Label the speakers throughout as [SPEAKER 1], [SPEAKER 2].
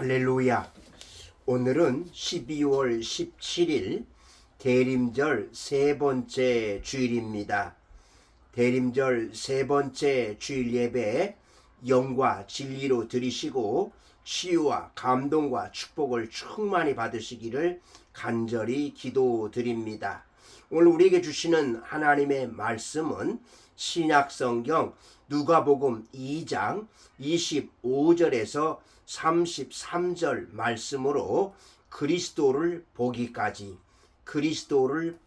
[SPEAKER 1] 할렐루야. 오늘은 12월 17일 대림절 세 번째 주일입니다. 대림절 세 번째 주일 예배 영과 진리로 드리시고 치유와 감동과 축복을 충만히 받으시기를 간절히 기도드립니다. 오늘 우리에게 주시는 하나님의 말씀은 신약성경 누가복음 2장 25절에서 33절 말씀으로 그리스도를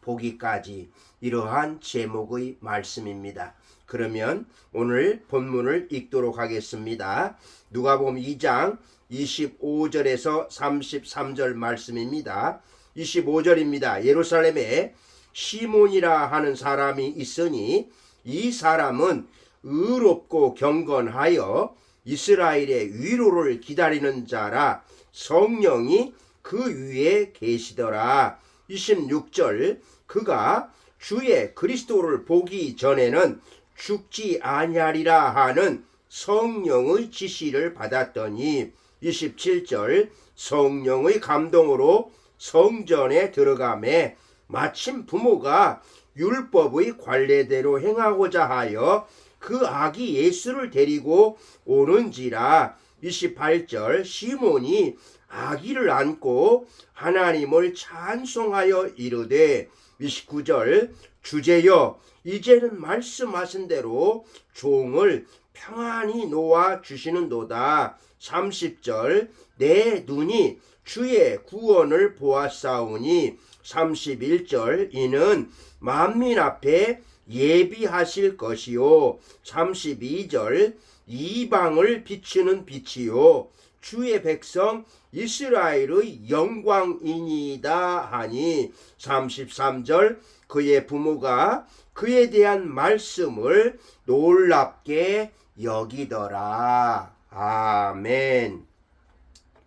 [SPEAKER 1] 보기까지 이러한 제목의 말씀입니다. 그러면 오늘 본문을 읽도록 하겠습니다. 누가복음 2장 25절에서 33절 말씀입니다. 25절입니다. 예루살렘에 시몬이라 하는 사람이 있으니 이 사람은 의롭고 경건하여 이스라엘의 위로를 기다리는 자라 성령이 그 위에 계시더라. 26절 그가 주의 그리스도를 보기 전에는 죽지 아니하리라 하는 성령의 지시를 받았더니 27절 성령의 감동으로 성전에 들어가매 마침 부모가 율법의 관례대로 행하고자 하여 그 아기 예수를 데리고 오는지라. 28절 시몬이 아기를 안고 하나님을 찬송하여 이르되 29절 주제여 이제는 말씀하신 대로 종을 평안히 놓아 주시는도다. 30절 내 눈이 주의 구원을 보았사오니 31절 이는 만민 앞에 예비하실 것이요 32절 이방을 비추는 빛이요 주의 백성 이스라엘의 영광이니이다 하니 33절 그의 부모가 그에 대한 말씀을 놀랍게 여기더라. 아멘.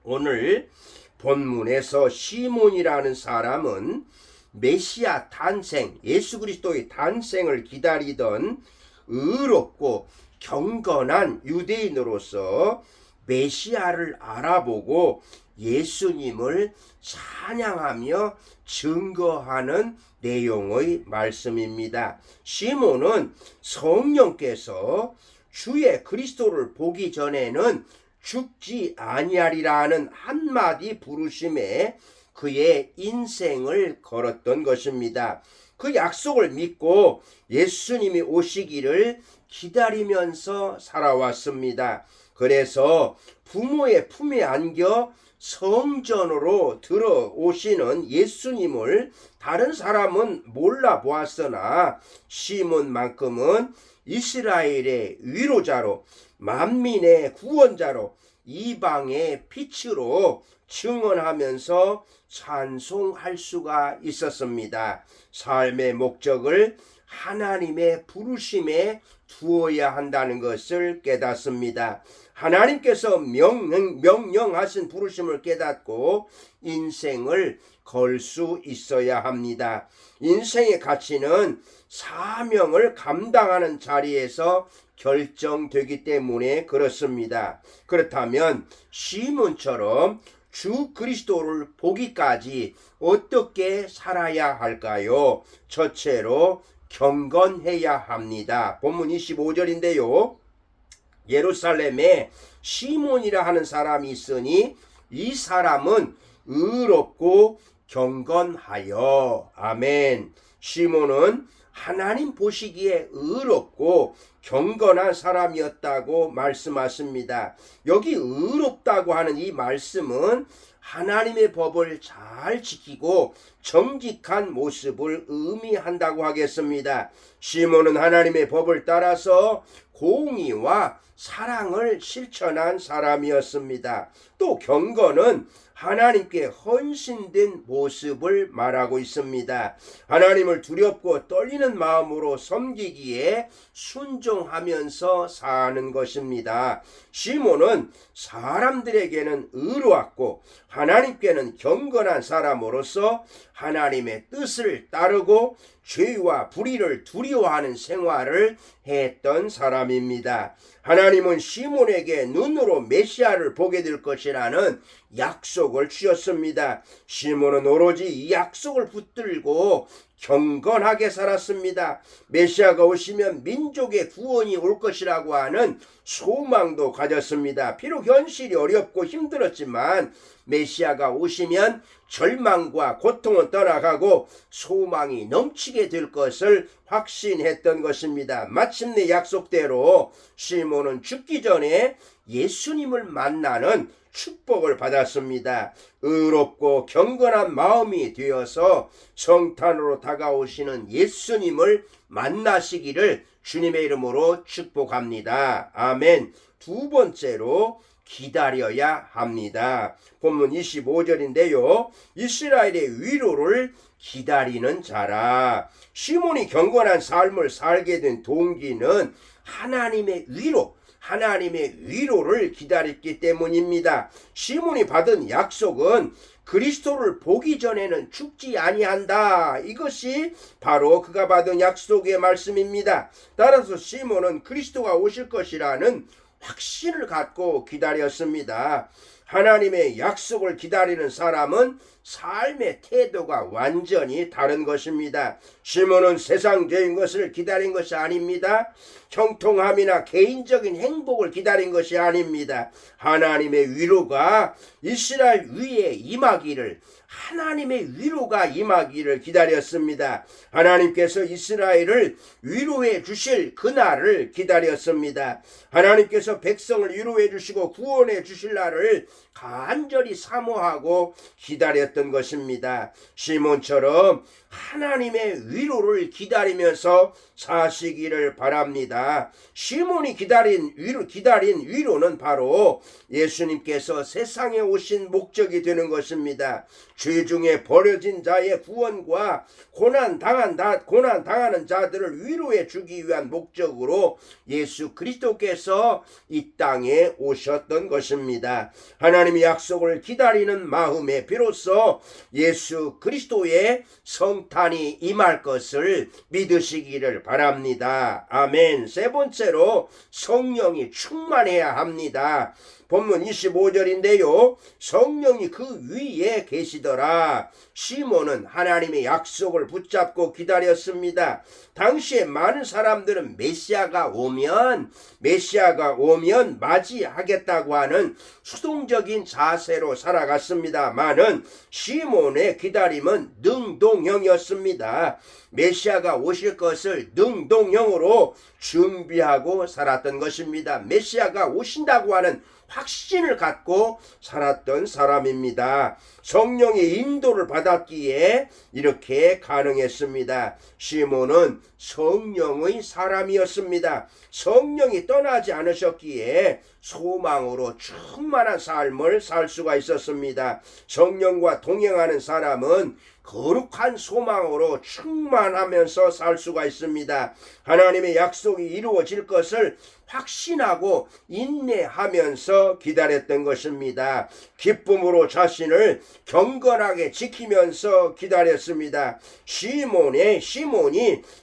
[SPEAKER 1] 오늘 본문에서 시몬이라는 사람은 메시아 탄생, 예수 그리스도의 탄생을 기다리던 의롭고 경건한 유대인으로서 메시아를 알아보고 예수님을 찬양하며 증거하는 내용의 말씀입니다. 시몬은 성령께서 주의 그리스도를 보기 전에는 죽지 아니하리라는 한마디 부르심에 그의 인생을 걸었던 것입니다. 그 약속을 믿고 예수님이 오시기를 기다리면서 살아왔습니다. 그래서 부모의 품에 안겨 성전으로 들어오시는 예수님을 다른 사람은 몰라보았으나 시몬만큼은 이스라엘의 위로자로 만민의 구원자로 이방의 빛으로 증언하면서 찬송할 수가 있었습니다. 삶의 목적을 하나님의 부르심에 두어야 한다는 것을 깨닫습니다. 하나님께서 명령하신 부르심을 깨닫고 인생을 걸 수 있어야 합니다. 인생의 가치는 사명을 감당하는 자리에서 결정되기 때문에 그렇습니다. 그렇다면 시몬처럼 주 그리스도를 보기까지 어떻게 살아야 할까요? 첫째로 경건해야 합니다. 본문 25절인데요. 예루살렘에 시몬이라 하는 사람이 있으니 이 사람은 의롭고 경건하여. 아멘. 시몬은 하나님 보시기에 의롭고 경건한 사람이었다고 말씀하십니다. 여기 의롭다고 하는 이 말씀은 하나님의 법을 잘 지키고 정직한 모습을 의미한다고 하겠습니다. 시몬은 하나님의 법을 따라서 공의와 사랑을 실천한 사람이었습니다. 또 경건은 하나님께 헌신된 모습을 말하고 있습니다. 하나님을 두렵고 떨리는 마음으로 섬기기에 순종하면서 사는 것입니다. 시몬은 사람들에게는 의로웠고 하나님께는 경건한 사람으로서 하나님의 뜻을 따르고 죄와 불의를 두려워하는 생활을 했던 사람입니다. 사람입니다. 하나님은 시몬에게 눈으로 메시아를 보게 될 것이라는 약속을 주셨습니다. 시몬은 오로지 이 약속을 붙들고 경건하게 살았습니다. 메시아가 오시면 민족의 구원이 올 것이라고 하는 소망도 가졌습니다. 비록 현실이 어렵고 힘들었지만 메시아가 오시면 절망과 고통은 떠나가고 소망이 넘치게 될 것을 확신했던 것입니다. 마침내 약속대로 시몬은 죽기 전에 예수님을 만나는 축복을 받았습니다. 의롭고 경건한 마음이 되어서 성탄으로 다가오시는 예수님을 만나시기를 주님의 이름으로 축복합니다. 아멘. 두 번째로 기다려야 합니다. 본문 25절인데요. 이스라엘의 위로를 기다리는 자라. 시몬이 경건한 삶을 살게 된 동기는 하나님의 위로를 기다렸기 때문입니다. 시몬이 받은 약속은 그리스도를 보기 전에는 죽지 아니한다. 이것이 바로 그가 받은 약속의 말씀입니다. 따라서 시몬은 그리스도가 오실 것이라는 확신을 갖고 기다렸습니다. 하나님의 약속을 기다리는 사람은 삶의 태도가 완전히 다른 것입니다. 시몬은 세상적인 것을 기다린 것이 아닙니다. 형통함이나 개인적인 행복을 기다린 것이 아닙니다. 하나님의 위로가 이스라엘 위에 임하기를, 하나님의 위로가 임하기를 기다렸습니다. 하나님께서 이스라엘을 위로해 주실 그날을 기다렸습니다. 하나님께서 백성을 위로해 주시고 구원해 주실 날을 간절히 사모하고 기다렸던 것입니다. 시몬처럼 하나님의 위로를 기다리면서 사시기를 바랍니다. 시몬이 기다린 위로는 바로 예수님께서 세상에 오신 목적이 되는 것입니다. 죄 중에 버려진 자의 구원과 고난 당하는 자들을 위로해 주기 위한 목적으로 예수 그리스도께서 이 땅에 오셨던 것입니다. 하나님의 약속을 기다리는 마음에 비로소 예수 그리스도의 성탄이 임할 것을 믿으시기를 바랍니다. 아멘. 세 번째로 성령이 충만해야 합니다. 본문 25절인데요. 성령이 그 위에 계시더라. 시몬은 하나님의 약속을 붙잡고 기다렸습니다. 당시에 많은 사람들은 메시아가 오면 맞이하겠다고 하는 수동적인 자세로 살아갔습니다만은 시몬의 기다림은 능동형이었습니다. 메시아가 오실 것을 능동형으로 준비하고 살았던 것입니다. 메시아가 오신다고 하는 확신을 갖고 살았던 사람입니다. 성령의 인도를 받았기에 이렇게 가능했습니다. 시몬은 성령의 사람이었습니다. 성령이 떠나지 않으셨기에 소망으로 충만한 삶을 살 수가 있었습니다. 성령과 동행하는 사람은 거룩한 소망으로 충만하면서 살 수가 있습니다. 하나님의 약속이 이루어질 것을 확신하고 인내하면서 기다렸던 것입니다. 기쁨으로 자신을 경건하게 지키면서 기다렸습니다. 시몬이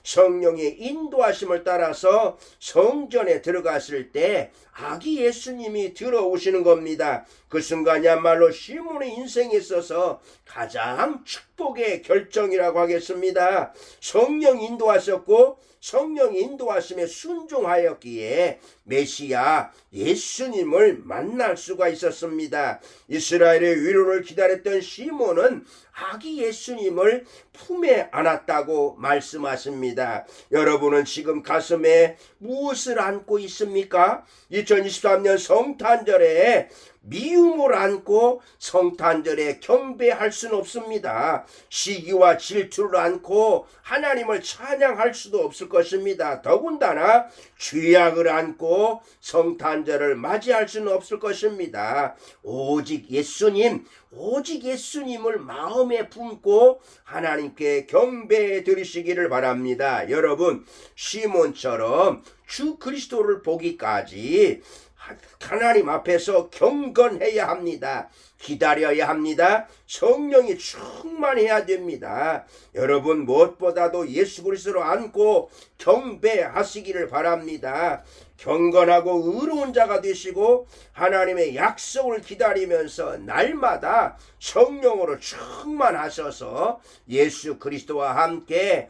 [SPEAKER 1] 성령의 인도하심을 따라서 성전에 들어갔을 때 아기 예수님이 들어오시는 겁니다. 그 순간이야말로 시몬의 인생에 있어서 가장 축복의 결정이라고 하겠습니다. 성령이 인도하셨고 성령의 인도하심에 순종하였기에 메시아 예수님을 만날 수가 있었습니다. 이스라엘의 위로를 기다렸던 시몬은 아기 예수님을 품에 안았다고 말씀하십니다. 여러분은 지금 가슴에 무엇을 안고 있습니까? 2023년 성탄절에 미움을 안고 성탄절에 경배할 수는 없습니다. 시기와 질투를 안고 하나님을 찬양할 수도 없을 것입니다. 더군다나 죄악을 안고 성탄절을 맞이할 수는 없을 것입니다. 오직 예수님을 마음에 품고 하나님께 경배해 드리시기를 바랍니다. 여러분, 시몬처럼 주 그리스도를 보기까지 하나님 앞에서 경건해야 합니다. 기다려야 합니다. 성령이 충만해야 됩니다. 여러분, 무엇보다도 예수 그리스도를 안고 경배하시기를 바랍니다. 경건하고 의로운 자가 되시고 하나님의 약속을 기다리면서 날마다 성령으로 충만하셔서 예수 그리스도와 함께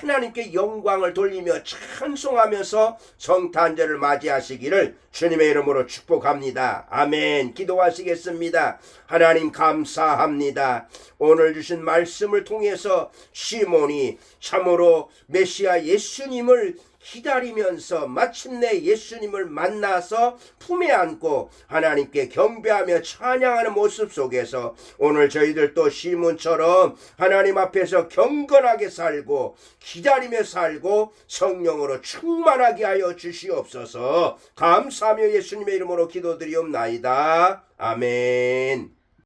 [SPEAKER 1] 하나님께 영광을 돌리며 찬송하면서 성탄절을 맞이하시기를 주님의 이름으로 축복합니다. 아멘. 기도하시겠습니다. 하나님 감사합니다. 오늘 주신 말씀을 통해서 시몬이 참으로 메시아 예수님을 기다리면서 마침내 예수님을 만나서 품에 안고 하나님께 경배하며 찬양하는 모습 속에서 오늘 저희들도 시몬처럼 하나님 앞에서 경건하게 살고 기다리며 살고 성령으로 충만하게 하여 주시옵소서. 감사하며 예수님의 이름으로 기도드리옵나이다. 아멘.